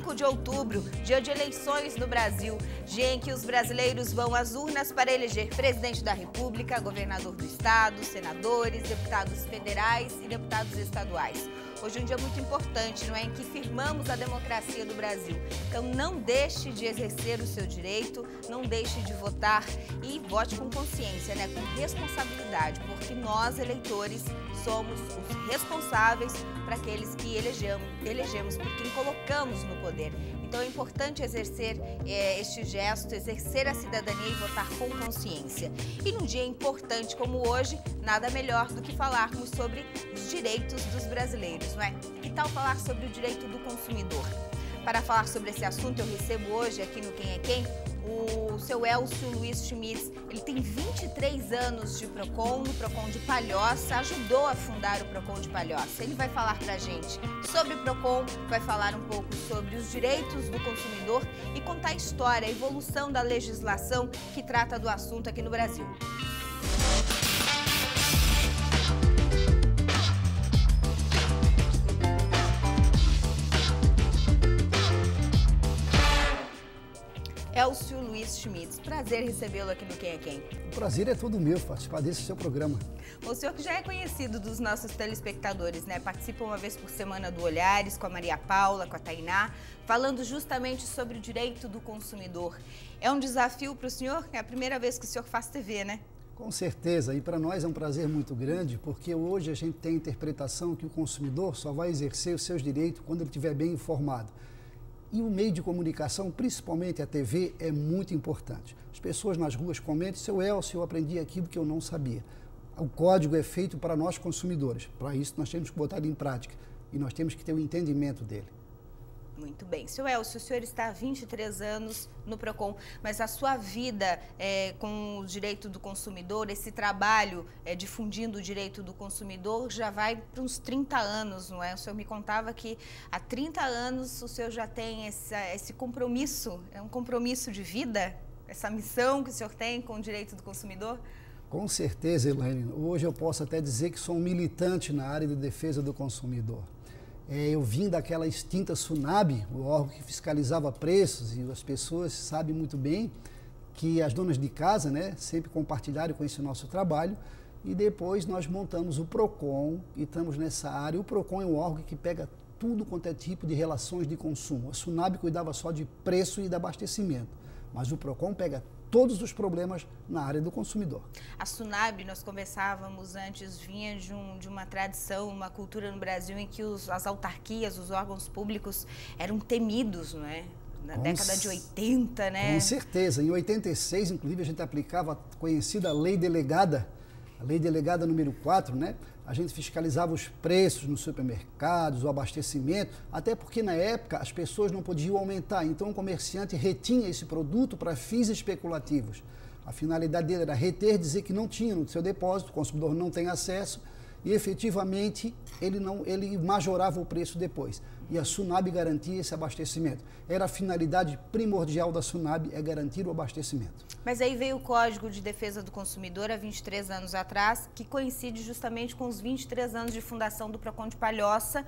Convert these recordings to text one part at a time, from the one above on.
5 de outubro, dia de eleições no Brasil, dia em que os brasileiros vão às urnas para eleger presidente da República, governador do estado, senadores, deputados federais e deputados estaduais. Hoje é um dia muito importante, não é? Em que firmamos a democracia do Brasil. Então não deixe de exercer o seu direito, não deixe de votar e vote com consciência, né? Com responsabilidade, porque nós, eleitores, somos os responsáveis para aqueles que elegemos por quem colocamos no poder. Então é importante exercer este gesto, exercer a cidadania e votar com consciência. E num dia importante como hoje, nada melhor do que falarmos sobre os direitos dos brasileiros, não é? Que tal falar sobre o direito do consumidor? Para falar sobre esse assunto, eu recebo hoje aqui no Quem é Quem o seu Elcio Luiz Schmitz. Ele tem 23 anos de PROCON, no PROCON de Palhoça, ajudou a fundar o PROCON de Palhoça. Ele vai falar pra gente sobre o PROCON, vai falar um pouco sobre os direitos do consumidor e contar a história, a evolução da legislação que trata do assunto aqui no Brasil. Elcio Luiz Schmitz, prazer recebê-lo aqui no Quem é Quem. O prazer é todo meu participar desse seu programa. O senhor que já é conhecido dos nossos telespectadores, né? Participa uma vez por semana do Olhares com a Maria Paula, com a Tainá, falando justamente sobre o direito do consumidor. É um desafio para o senhor? É a primeira vez que o senhor faz TV, né? Com certeza, e para nós é um prazer muito grande, porque hoje a gente tem a interpretação que o consumidor só vai exercer os seus direitos quando ele estiver bem informado. E o meio de comunicação, principalmente a TV, é muito importante. As pessoas nas ruas comentam: seu Elcio, eu aprendi aquilo que eu não sabia. O código é feito para nós consumidores. Para isso nós temos que botar ele em prática e nós temos que ter o entendimento dele. Muito bem. Seu Elcio, o senhor está há 23 anos no PROCON, mas a sua vida com o direito do consumidor, esse trabalho difundindo o direito do consumidor já vai para uns 30 anos, não é? O senhor me contava que há 30 anos o senhor já tem esse compromisso, é um compromisso de vida, essa missão que o senhor tem com o direito do consumidor? Com certeza, Elaine. Hoje eu posso até dizer que sou um militante na área de defesa do consumidor. Eu vim daquela extinta SUNAB, o órgão que fiscalizava preços, e as pessoas sabem muito bem que as donas de casa, né, sempre compartilharam com esse nosso trabalho, e depois nós montamos o PROCON e estamos nessa área. O PROCON é um órgão que pega tudo quanto é tipo de relações de consumo. A SUNAB cuidava só de preço e de abastecimento, mas o PROCON pega todos os problemas na área do consumidor. A SUNAB, nós conversávamos antes, vinha de uma tradição, uma cultura no Brasil em que as autarquias, os órgãos públicos eram temidos, não é? Na década de 80, né? Com certeza. Em 86, inclusive, a gente aplicava a conhecida Lei Delegada, a Lei Delegada número 4, né? A gente fiscalizava os preços nos supermercados, o abastecimento, até porque na época as pessoas não podiam aumentar, então o comerciante retinha esse produto para fins especulativos. A finalidade dele era reter, dizer que não tinha no seu depósito, o consumidor não tem acesso e efetivamente ele majorava o preço depois. E a SUNAB garantia esse abastecimento. Era a finalidade primordial da SUNAB, é garantir o abastecimento. Mas aí veio o Código de Defesa do Consumidor há 23 anos atrás, que coincide justamente com os 23 anos de fundação do PROCON de Palhoça.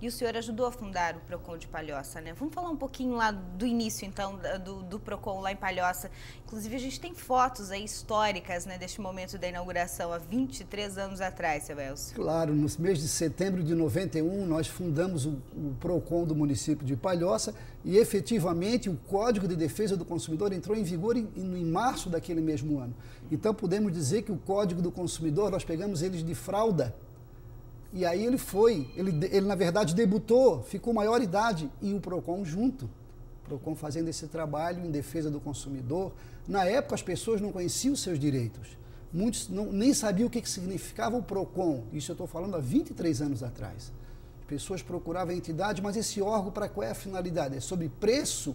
E o senhor ajudou a fundar o PROCON de Palhoça, né? Vamos falar um pouquinho lá do início, então, do PROCON lá em Palhoça. Inclusive, a gente tem fotos aí históricas, né, deste momento da inauguração, há 23 anos atrás, seu Elcio. Claro, no mês de setembro de 91, nós fundamos o PROCON do município de Palhoça e, efetivamente, o Código de Defesa do Consumidor entrou em vigor em março daquele mesmo ano. Então, podemos dizer que o Código do Consumidor, nós pegamos eles de fralda. E aí ele na verdade debutou, ficou maior idade e o PROCON junto. O PROCON fazendo esse trabalho em defesa do consumidor. Na época as pessoas não conheciam os seus direitos. Muitos nem sabiam o que significava o PROCON. Isso eu estou falando há 23 anos atrás. As pessoas procuravam a entidade, mas esse órgão para qual é a finalidade? É sobre preço?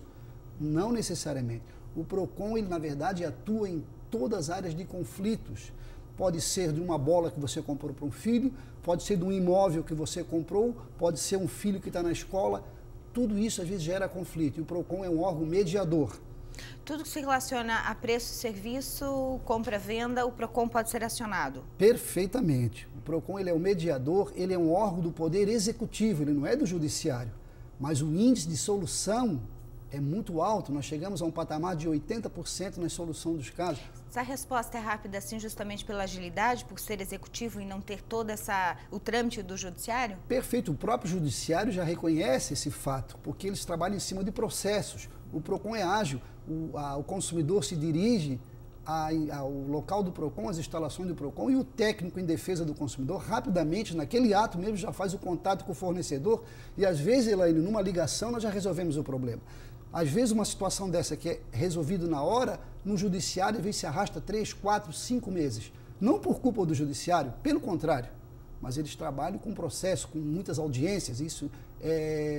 Não necessariamente. O PROCON, ele na verdade atua em todas as áreas de conflitos. Pode ser de uma bola que você comprou para um filho, pode ser de um imóvel que você comprou, pode ser um filho que está na escola. Tudo isso às vezes gera conflito e o PROCON é um órgão mediador. Tudo que se relaciona a preço e serviço, compra-venda, o PROCON pode ser acionado? Perfeitamente. O PROCON ele é o mediador, ele é um órgão do poder executivo, ele não é do judiciário. mas o índice de solução é muito alto. Nós chegamos a um patamar de 80% na solução dos casos. Essa resposta é rápida, assim, justamente pela agilidade, por ser executivo e não ter todo o trâmite do judiciário? Perfeito. O próprio judiciário já reconhece esse fato, porque eles trabalham em cima de processos. O PROCON é ágil, o consumidor se dirige ao local do PROCON, às instalações do PROCON, e o técnico em defesa do consumidor, rapidamente, naquele ato mesmo, já faz o contato com o fornecedor, e às vezes, Elaine, numa ligação, nós já resolvemos o problema. Às vezes, uma situação dessa que é resolvida na hora, no judiciário, às vezes se arrasta 3, 4, 5 meses. Não por culpa do judiciário, pelo contrário, mas eles trabalham com processo, com muitas audiências, isso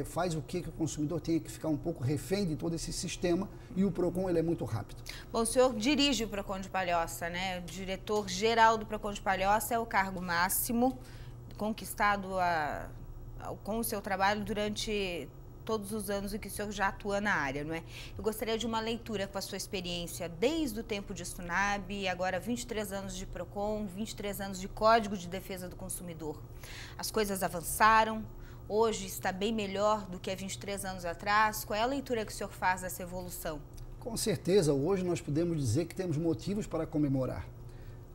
faz o que o consumidor tenha que ficar um pouco refém de todo esse sistema, e o PROCON ele é muito rápido. Bom, o senhor dirige o PROCON de Palhoça, né? O diretor-geral do PROCON de Palhoça é o cargo máximo conquistado com o seu trabalho durante todos os anos em que o senhor já atua na área, não é? Eu gostaria de uma leitura com a sua experiência desde o tempo de Stunab, agora 23 anos de PROCON, 23 anos de Código de Defesa do Consumidor. As coisas avançaram, hoje está bem melhor do que há 23 anos atrás. Qual é a leitura que o senhor faz dessa evolução? Com certeza, hoje nós podemos dizer que temos motivos para comemorar.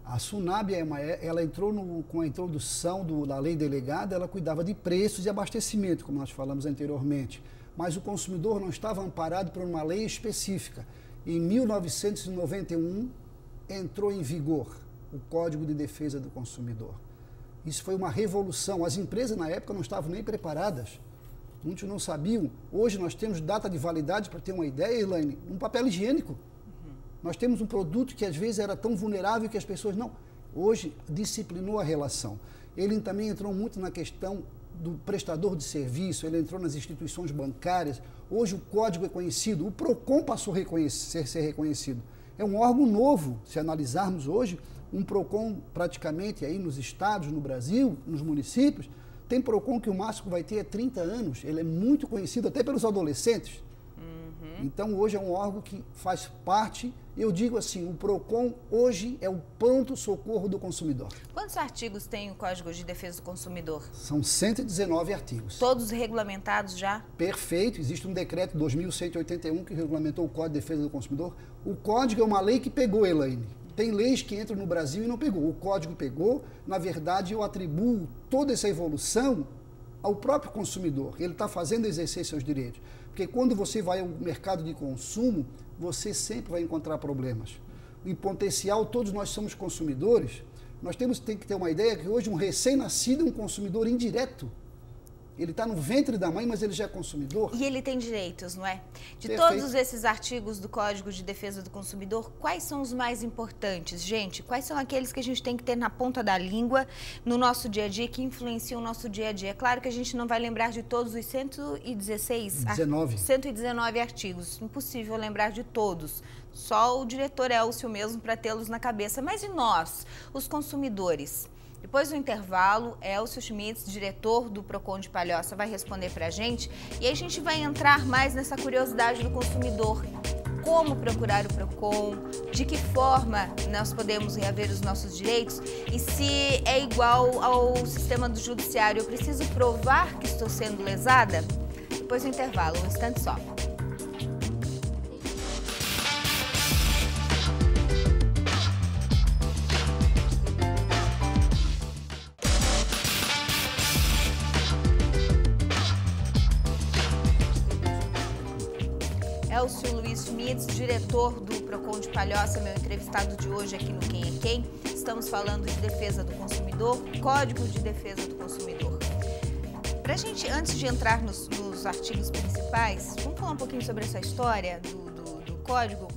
A Stunab, ela entrou com a introdução da lei delegada, ela cuidava de preços e abastecimento, como nós falamos anteriormente. Mas o consumidor não estava amparado por uma lei específica. Em 1991, entrou em vigor o Código de Defesa do Consumidor. Isso foi uma revolução. As empresas, na época, não estavam nem preparadas. Muitos não sabiam. Hoje nós temos data de validade, para ter uma ideia, Elaine, um papel higiênico. Nós temos um produto que às vezes era tão vulnerável que as pessoas não. Hoje disciplinou a relação. Ele também entrou muito na questão do prestador de serviço, ele entrou nas instituições bancárias. Hoje o código é conhecido, o PROCON passou a ser reconhecido. É um órgão novo, se analisarmos hoje, um PROCON praticamente aí nos estados, no Brasil, nos municípios, tem PROCON que o máximo vai ter 30 anos, ele é muito conhecido até pelos adolescentes. Então, hoje é um órgão que faz parte, eu digo assim, o PROCON hoje é o pronto-socorro do consumidor. Quantos artigos tem o Código de Defesa do Consumidor? São 119 artigos. Todos regulamentados já? Perfeito, existe um decreto 2181 que regulamentou o Código de Defesa do Consumidor. O Código é uma lei que pegou, Elaine. Tem leis que entram no Brasil e não pegou. O Código pegou, na verdade, eu atribuo toda essa evolução ao próprio consumidor. Ele está fazendo exercer seus direitos. Porque quando você vai ao mercado de consumo, você sempre vai encontrar problemas. Em potencial, todos nós somos consumidores. Nós tem que ter uma ideia que hoje um recém-nascido é um consumidor indireto. Ele está no ventre da mãe, mas ele já é consumidor. E ele tem direitos, não é? De Perfeito. Todos esses artigos do Código de Defesa do Consumidor, quais são os mais importantes? Gente, quais são aqueles que a gente tem que ter na ponta da língua no nosso dia a dia, que influenciam o nosso dia a dia? É claro que a gente não vai lembrar de todos os 119 artigos. Impossível lembrar de todos. Só o diretor Elcio mesmo para tê-los na cabeça. Mas e nós, os consumidores? Depois do intervalo, Elcio Schmitz, diretor do PROCON de Palhoça, vai responder para a gente. E aí a gente vai entrar mais nessa curiosidade do consumidor. Como procurar o PROCON, de que forma nós podemos reaver os nossos direitos e se é igual ao sistema do judiciário. Eu preciso provar que estou sendo lesada? Depois do intervalo, um instante só. Elcio Luiz Schmitz, diretor do PROCON de Palhoça, meu entrevistado de hoje aqui no Quem é Quem. Estamos falando de defesa do consumidor, Código de Defesa do Consumidor. Pra gente, antes de entrar nos artigos principais, vamos falar um pouquinho sobre essa história do Código,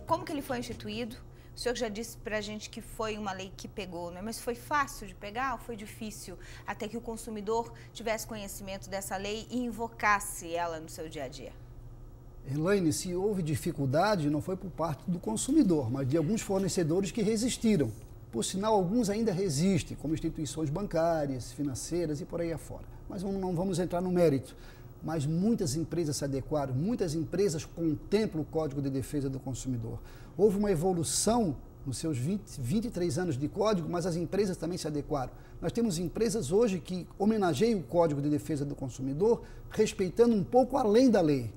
como que ele foi instituído. O senhor já disse pra gente que foi uma lei que pegou, né? Mas foi fácil de pegar ou foi difícil até que o consumidor tivesse conhecimento dessa lei e invocasse ela no seu dia a dia? Elaine, se houve dificuldade, não foi por parte do consumidor, mas de alguns fornecedores que resistiram. Por sinal, alguns ainda resistem, como instituições bancárias, financeiras e por aí afora. Mas não vamos entrar no mérito. Mas muitas empresas se adequaram, muitas empresas contemplam o Código de Defesa do Consumidor. Houve uma evolução nos seus 23 anos de código, mas as empresas também se adequaram. Nós temos empresas hoje que homenageiam o Código de Defesa do Consumidor, respeitando um pouco além da lei,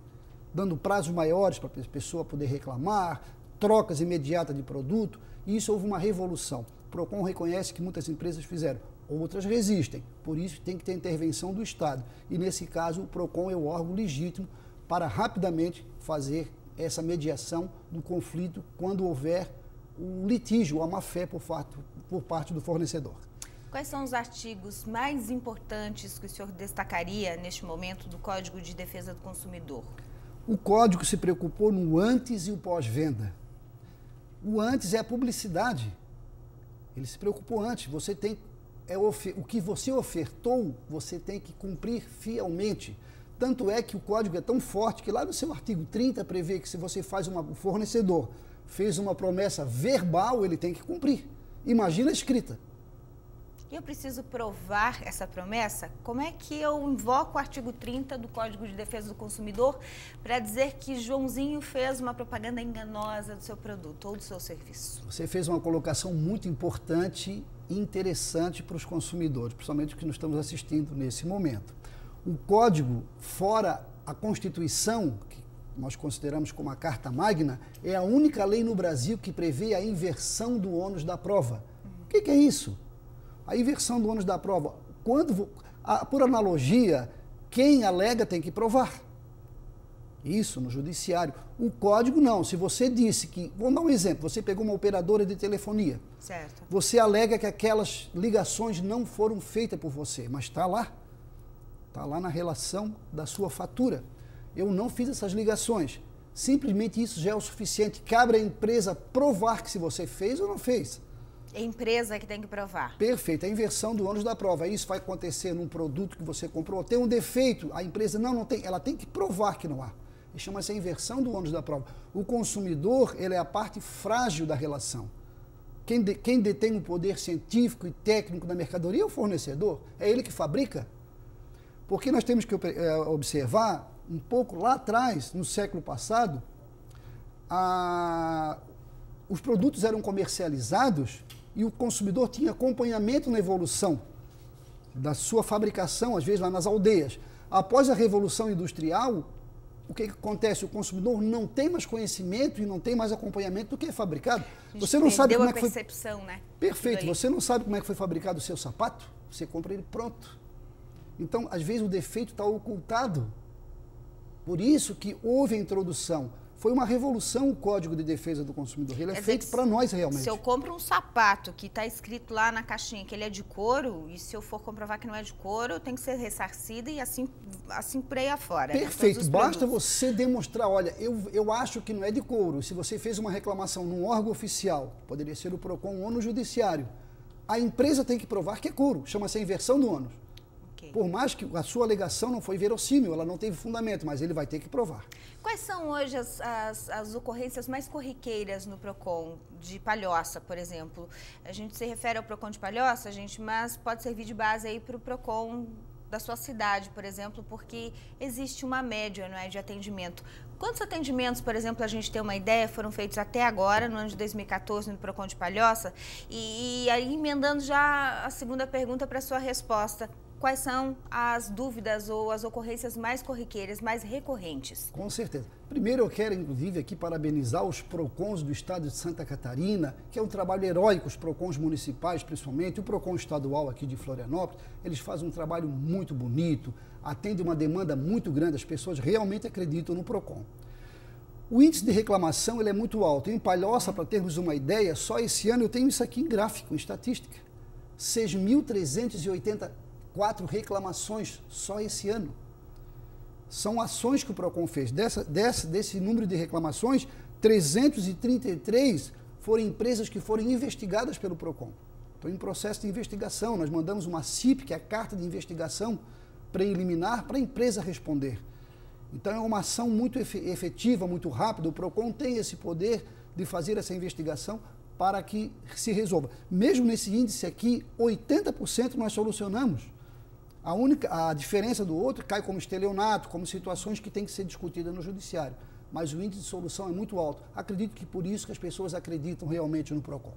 dando prazos maiores para a pessoa poder reclamar, trocas imediatas de produto, e isso houve uma revolução. O PROCON reconhece que muitas empresas fizeram, outras resistem, por isso tem que ter intervenção do Estado. E nesse caso o PROCON é o órgão legítimo para rapidamente fazer essa mediação do conflito quando houver o litígio, a má-fé por parte do fornecedor. Quais são os artigos mais importantes que o senhor destacaria neste momento do Código de Defesa do Consumidor? O Código se preocupou no antes e o pós-venda. O antes é a publicidade. Ele se preocupou antes. Você tem, o que você ofertou, você tem que cumprir fielmente. Tanto é que o Código é tão forte que lá no seu artigo 30 prevê que se você faz o fornecedor fez uma promessa verbal, ele tem que cumprir. Imagina a escrita. E eu preciso provar essa promessa? Como é que eu invoco o artigo 30 do Código de Defesa do Consumidor para dizer que Joãozinho fez uma propaganda enganosa do seu produto ou do seu serviço? Você fez uma colocação muito importante e interessante para os consumidores, principalmente os que nos estamos assistindo nesse momento. O Código, fora a Constituição, que nós consideramos como a Carta Magna, é a única lei no Brasil que prevê a inversão do ônus da prova. O que é isso? A inversão do ônus da prova, por analogia, quem alega tem que provar. Isso no judiciário. O Código não. Se você disse que, vamos dar um exemplo, você pegou uma operadora de telefonia. Certo. Você alega que aquelas ligações não foram feitas por você, mas está lá. Está lá na relação da sua fatura. Eu não fiz essas ligações. Simplesmente isso já é o suficiente. Cabe à empresa provar que se você fez ou não fez. É a empresa que tem que provar. Perfeito, a inversão do ônus da prova. Isso vai acontecer num produto que você comprou. Tem um defeito, a empresa não tem, ela tem que provar que não há. Chama-se a inversão do ônus da prova. O consumidor, ele é a parte frágil da relação. Quem detém o poder científico e técnico da mercadoria é o fornecedor. É ele que fabrica. Porque nós temos que observar, um pouco lá atrás, no século passado, os produtos eram comercializados e o consumidor tinha acompanhamento na evolução da sua fabricação, às vezes lá nas aldeias. Após a Revolução Industrial, o que acontece? O consumidor não tem mais conhecimento e não tem mais acompanhamento do que é fabricado. Você não sabe como é que foi... percepção, né? Perfeito. Você não sabe como é que foi fabricado o seu sapato, você compra ele pronto. Então, às vezes, o defeito está ocultado. Por isso que houve a introdução. Foi uma revolução o Código de Defesa do Consumidor. Ele é feito para nós realmente. Se eu compro um sapato que está escrito lá na caixinha que ele é de couro, e se eu for comprovar que não é de couro, eu tenho que ser ressarcida e assim por aí afora. Perfeito. Né? Basta você demonstrar, olha, eu acho que não é de couro. Se você fez uma reclamação num órgão oficial, poderia ser o PROCON ou no judiciário, a empresa tem que provar que é couro. Chama-se a inversão do ônus. Por mais que a sua alegação não foi verossímil, ela não teve fundamento, mas ele vai ter que provar. Quais são hoje as ocorrências mais corriqueiras no PROCON de Palhoça, por exemplo? A gente se refere ao PROCON de Palhoça, mas pode servir de base aí para o PROCON da sua cidade, por exemplo, porque existe uma média, não é, de atendimento. Quantos atendimentos, por exemplo, a gente tem uma ideia, foram feitos até agora, no ano de 2014, no PROCON de Palhoça? E aí, emendando já a segunda pergunta para a sua resposta, quais são as dúvidas ou as ocorrências mais corriqueiras, mais recorrentes? Com certeza. Primeiro eu quero, inclusive, aqui parabenizar os PROCONs do estado de Santa Catarina, que é um trabalho heróico, os PROCONs municipais principalmente, o PROCON estadual aqui de Florianópolis, eles fazem um trabalho muito bonito, atendem uma demanda muito grande, as pessoas realmente acreditam no PROCON. O índice de reclamação ele é muito alto. Em Palhoça, para termos uma ideia, só esse ano eu tenho isso aqui em gráfico, em estatística, 6.384 reclamações só esse ano. São ações que o PROCON fez. Desse número de reclamações, 333 foram empresas que foram investigadas pelo PROCON. Estão em processo de investigação. Nós mandamos uma CIP, que é a Carta de Investigação Preliminar, para a empresa responder. Então é uma ação muito efetiva, muito rápida. O PROCON tem esse poder de fazer essa investigação para que se resolva. Mesmo nesse índice aqui, 80% nós solucionamos. A diferença do outro cai como estelionato, como situações que têm que ser discutidas no judiciário. mas o índice de solução é muito alto. Acredito que por isso que as pessoas acreditam realmente no PROCON.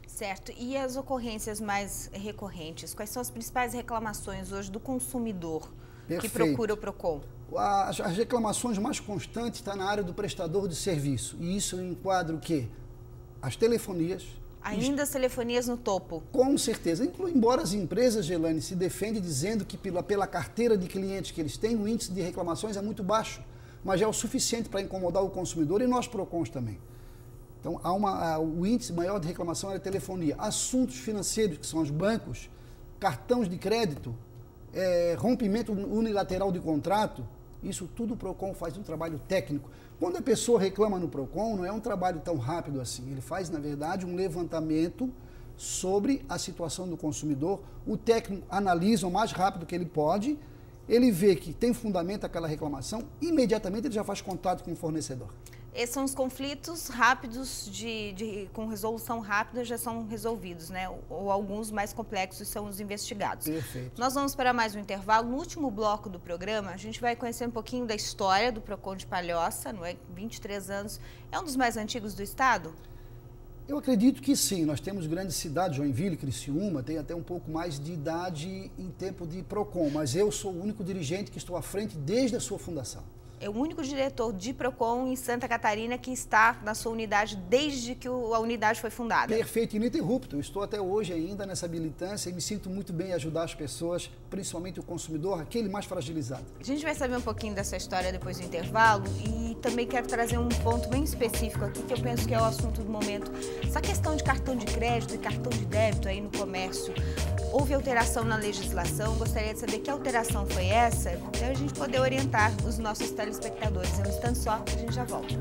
Certo. E as ocorrências mais recorrentes? Quais são as principais reclamações hoje do consumidor que procura o PROCON? As reclamações mais constantes estão na área do prestador de serviço. E isso enquadra o quê? As telefonias. Ainda as telefonias no topo? Com certeza. Embora as empresas, Gelane, se defendem dizendo que pela carteira de clientes que eles têm, o índice de reclamações é muito baixo, mas é o suficiente para incomodar o consumidor e nós PROCONs também. Então, o índice maior de reclamação é a telefonia. Assuntos financeiros, que são os bancos, cartões de crédito, rompimento unilateral de contrato, isso tudo o PROCON faz um trabalho técnico. Quando a pessoa reclama no PROCON, não é um trabalho tão rápido assim. Ele faz, na verdade, um levantamento sobre a situação do consumidor. O técnico analisa o mais rápido que ele pode, ele vê que tem fundamento aquela reclamação, imediatamente ele já faz contato com o fornecedor. Esses são os conflitos rápidos, com resolução rápida, já são resolvidos, né? Ou alguns mais complexos são os investigados. Perfeito. Nós vamos para mais um intervalo. No último bloco do programa, a gente vai conhecer um pouquinho da história do PROCON de Palhoça, não é? 23 anos. É um dos mais antigos do estado? Eu acredito que sim. Nós temos grandes cidades, Joinville, Criciúma, tem até um pouco mais de idade em tempo de PROCON, mas eu sou o único dirigente que estou à frente desde a sua fundação. É o único diretor de PROCON em Santa Catarina que está na sua unidade desde que a unidade foi fundada. Perfeito, ininterrupto. Eu estou até hoje ainda nessa militância e me sinto muito bem em ajudar as pessoas, principalmente o consumidor, aquele mais fragilizado. A gente vai saber um pouquinho dessa história depois do intervalo e também quero trazer um ponto bem específico aqui que eu penso que é o assunto do momento. Essa questão de cartão de crédito e cartão de débito aí no comércio. Houve alteração na legislação, gostaria de saber que alteração foi essa, para a gente poder orientar os nossos telespectadores. É um instante só, a gente já volta.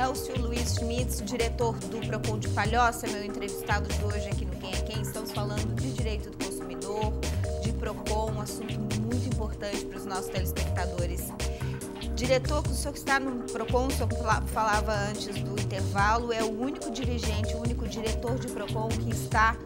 Elcio Luiz Schmitz, diretor do PROCON de Palhoça, meu entrevistado de hoje aqui no Quem é Quem. Estamos falando de direito do consumidor, de PROCON, um assunto muito importante para os nossos telespectadores. Diretor, o senhor que está no PROCON, o senhor falava antes do intervalo, é o único dirigente, o único diretor de PROCON que está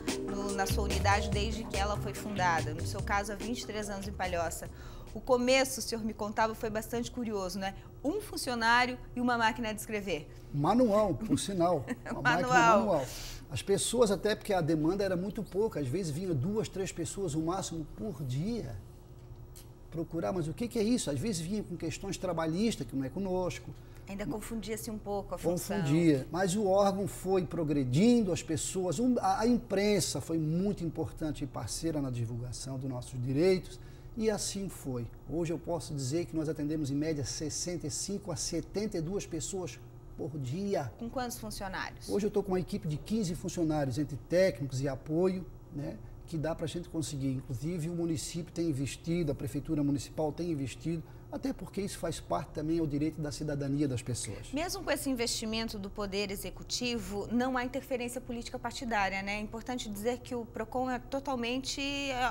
na sua unidade desde que ela foi fundada. No seu caso, há 23 anos em Palhoça. O começo, o senhor me contava, foi bastante curioso, né? Um funcionário e uma máquina de escrever. Manual, por sinal. Uma máquina manual. As pessoas, até porque a demanda era muito pouca, às vezes vinha 2, 3 pessoas o máximo por dia procurar, mas o que é isso? Às vezes vinha com questões trabalhistas, que não é conosco. Ainda confundia-se um pouco a função. Confundia, mas o órgão foi progredindo, as pessoas, a imprensa foi muito importante e parceira na divulgação dos nossos direitos, e assim foi. Hoje eu posso dizer que nós atendemos em média 65 a 72 pessoas por dia. Com quantos funcionários? Hoje eu estou com uma equipe de 15 funcionários, entre técnicos e apoio, né, que dá para a gente conseguir. Inclusive o município tem investido, a prefeitura municipal tem investido, até porque isso faz parte também ao direito da cidadania das pessoas. Mesmo com esse investimento do Poder Executivo, não há interferência política partidária, né? É importante dizer que o PROCON é totalmente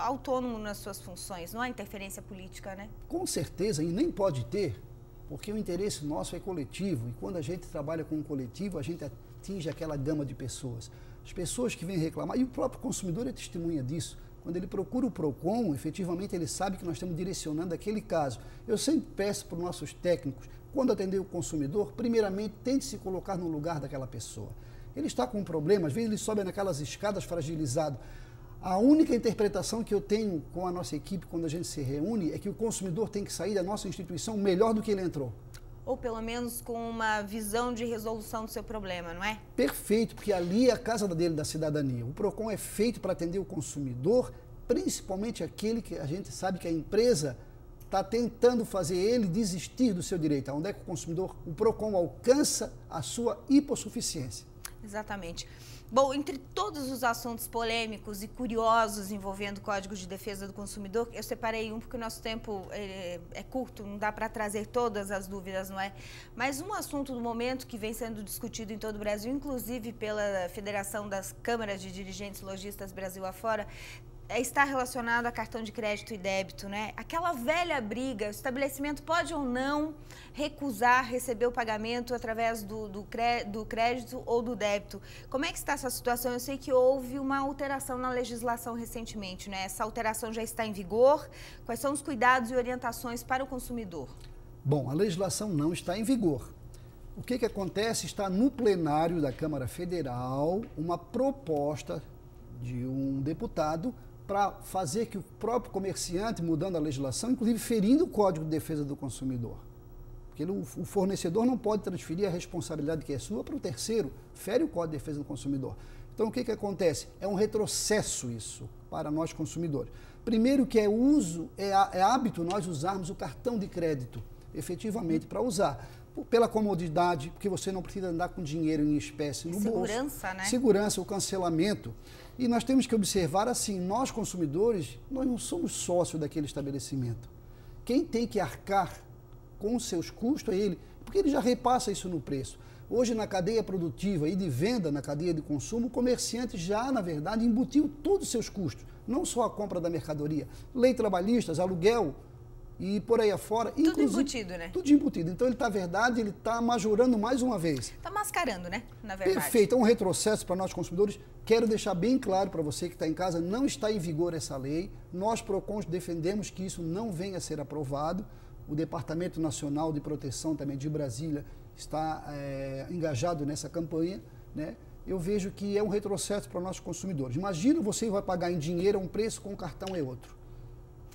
autônomo nas suas funções, não há interferência política, né? Com certeza, e nem pode ter, porque o interesse nosso é coletivo, e quando a gente trabalha com um coletivo, a gente atinge aquela gama de pessoas. As pessoas que vêm reclamar, e o próprio consumidor é testemunha disso. Quando ele procura o PROCON, efetivamente ele sabe que nós estamos direcionando aquele caso. Eu sempre peço para os nossos técnicos, quando atender o consumidor, primeiramente tente se colocar no lugar daquela pessoa. Ele está com um problema, às vezes ele sobe naquelas escadas fragilizado. A única interpretação que eu tenho com a nossa equipe quando a gente se reúne é que o consumidor tem que sair da nossa instituição melhor do que ele entrou. Ou pelo menos com uma visão de resolução do seu problema, não é? Perfeito, porque ali é a casa dele, da cidadania. O PROCON é feito para atender o consumidor, principalmente aquele que a gente sabe que a empresa está tentando fazer ele desistir do seu direito. Onde é que o consumidor, o PROCON alcança a sua hipossuficiência. Exatamente. Bom, entre todos os assuntos polêmicos e curiosos envolvendo o Código de Defesa do Consumidor, eu separei um porque o nosso tempo é curto, não dá para trazer todas as dúvidas, não é? Mas um assunto do momento que vem sendo discutido em todo o Brasil, inclusive pela Federação das Câmaras de Dirigentes Lojistas Brasil afora, está relacionado a cartão de crédito e débito, né? Aquela velha briga, o estabelecimento pode ou não recusar receber o pagamento através do crédito ou do débito. Como é que está essa situação? Eu sei que houve uma alteração na legislação recentemente, né? Essa alteração já está em vigor? Quais são os cuidados e orientações para o consumidor? Bom, a legislação não está em vigor. O que acontece? Está no plenário da Câmara Federal uma proposta de um deputado para fazer que o próprio comerciante, mudando a legislação, inclusive ferindo o Código de Defesa do Consumidor. Porque o fornecedor não pode transferir a responsabilidade que é sua para o terceiro, fere o Código de Defesa do Consumidor. Então, o que acontece? É um retrocesso isso para nós consumidores. Primeiro que é hábito nós usarmos o cartão de crédito, efetivamente, para usar. Pela comodidade, porque você não precisa andar com dinheiro em espécie no bolso. Segurança, né? Segurança, o cancelamento. E nós temos que observar assim, nós consumidores, nós não somos sócios daquele estabelecimento. Quem tem que arcar com os seus custos é ele, porque ele já repassa isso no preço. Hoje, na cadeia produtiva e de venda, na cadeia de consumo, o comerciante já, na verdade, embutiu todos os seus custos. Não só a compra da mercadoria, lei trabalhistas, aluguel, e por aí afora. Tudo embutido, né? Tudo embutido. Então, ele está majorando mais uma vez. Está mascarando, né? Na verdade. Perfeito. É um retrocesso para nós consumidores. Quero deixar bem claro para você que está em casa, não está em vigor essa lei. Nós, PROCON, defendemos que isso não venha a ser aprovado. O Departamento Nacional de Proteção também de Brasília está engajado nessa campanha, né? Eu vejo que é um retrocesso para nós consumidores. Imagina você vai pagar em dinheiro um preço, com o cartão é outro.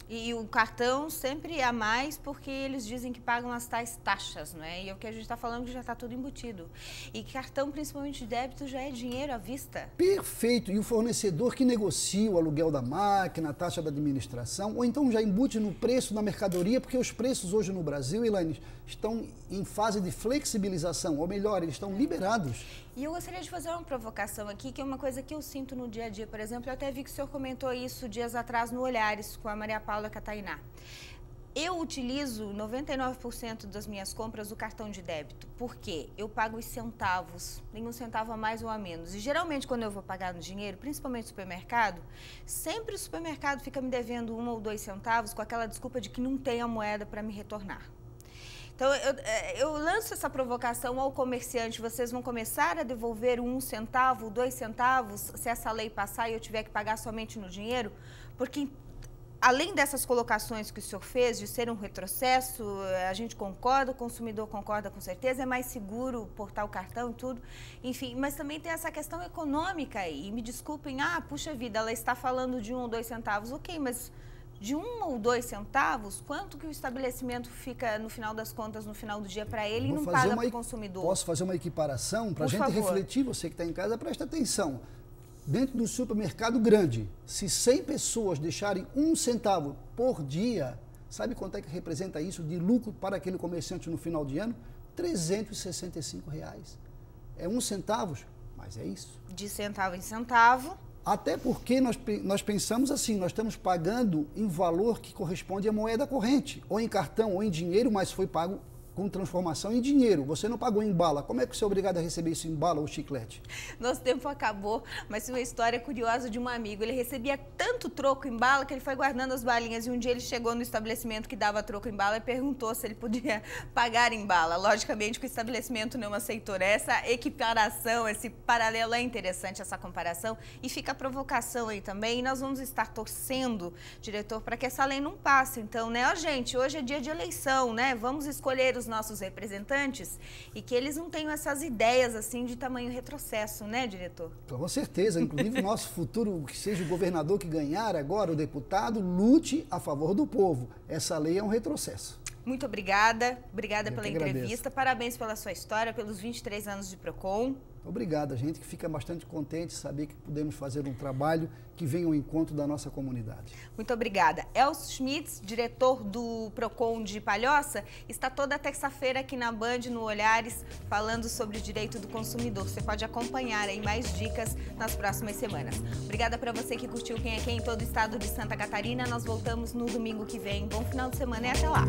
E o cartão sempre é a mais porque eles dizem que pagam as tais taxas, não é? E é o que a gente está falando que já está tudo embutido. E cartão, principalmente de débito, já é dinheiro à vista. Perfeito. E o fornecedor que negocia o aluguel da máquina, a taxa da administração, ou então já embute no preço da mercadoria, porque os preços hoje no Brasil, Elaine, estão em fase de flexibilização, ou melhor, eles estão liberados. E eu gostaria de fazer uma provocação aqui, que é uma coisa que eu sinto no dia a dia. Por exemplo, eu até vi que o senhor comentou isso dias atrás no Olhares, com a Maria Paula Catainá. Eu utilizo 99% das minhas compras do cartão de débito. Por quê? Eu pago os centavos, nem um centavo a mais ou a menos. E geralmente quando eu vou pagar no dinheiro, principalmente no supermercado, sempre o supermercado fica me devendo 1 ou 2 centavos com aquela desculpa de que não tem a moeda para me retornar. Então, eu lanço essa provocação ao comerciante, vocês vão começar a devolver 1 centavo, 2 centavos, se essa lei passar e eu tiver que pagar somente no dinheiro? Porque, além dessas colocações que o senhor fez, de ser um retrocesso, a gente concorda, o consumidor concorda com certeza, é mais seguro portar o cartão e tudo, enfim, mas também tem essa questão econômica aí. E me desculpem, puxa vida, ela está falando de 1 ou 2 centavos, ok, mas de 1 ou 2 centavos, quanto que o estabelecimento fica, no final das contas, no final do dia para ele e não paga para o consumidor? Posso fazer uma equiparação para a gente refletir, você que está em casa, presta atenção. Dentro do supermercado grande, se 100 pessoas deixarem 1 centavo por dia, sabe quanto é que representa isso de lucro para aquele comerciante no final de ano? R$365. É 1 centavo, mas é isso. De centavo em centavo. Até porque nós pensamos assim, nós estamos pagando em valor que corresponde à moeda corrente, ou em cartão, ou em dinheiro, mas foi pago com transformação em dinheiro. Você não pagou em bala. Como é que você é obrigado a receber isso em bala ou chiclete? Nosso tempo acabou, mas uma história curiosa de um amigo. Ele recebia tanto troco em bala que ele foi guardando as balinhas. E um dia ele chegou no estabelecimento que dava troco em bala e perguntou se ele podia pagar em bala. Logicamente que o estabelecimento não aceitou. Essa equiparação, esse paralelo é interessante, essa comparação. E fica a provocação aí também. E nós vamos estar torcendo, diretor, para que essa lei não passe. Então, né, gente, hoje é dia de eleição, né? Vamos escolher os nossos representantes e que eles não tenham essas ideias assim de tamanho retrocesso, né, diretor? Com certeza, inclusive o nosso futuro, que seja o governador que ganhar agora, o deputado, lute a favor do povo. Essa lei é um retrocesso. Muito obrigada pela entrevista, parabéns pela sua história, pelos 23 anos de PROCON. Obrigado, a gente que fica bastante contente de saber que podemos fazer um trabalho que venha ao encontro da nossa comunidade. Muito obrigada. Elcio Schmitz, diretor do PROCON de Palhoça, está toda terça-feira aqui na Band, no Olhares, falando sobre o direito do consumidor. Você pode acompanhar aí mais dicas nas próximas semanas. Obrigada para você que curtiu Quem é Quem em todo o estado de Santa Catarina. Nós voltamos no domingo que vem. Bom final de semana e até lá.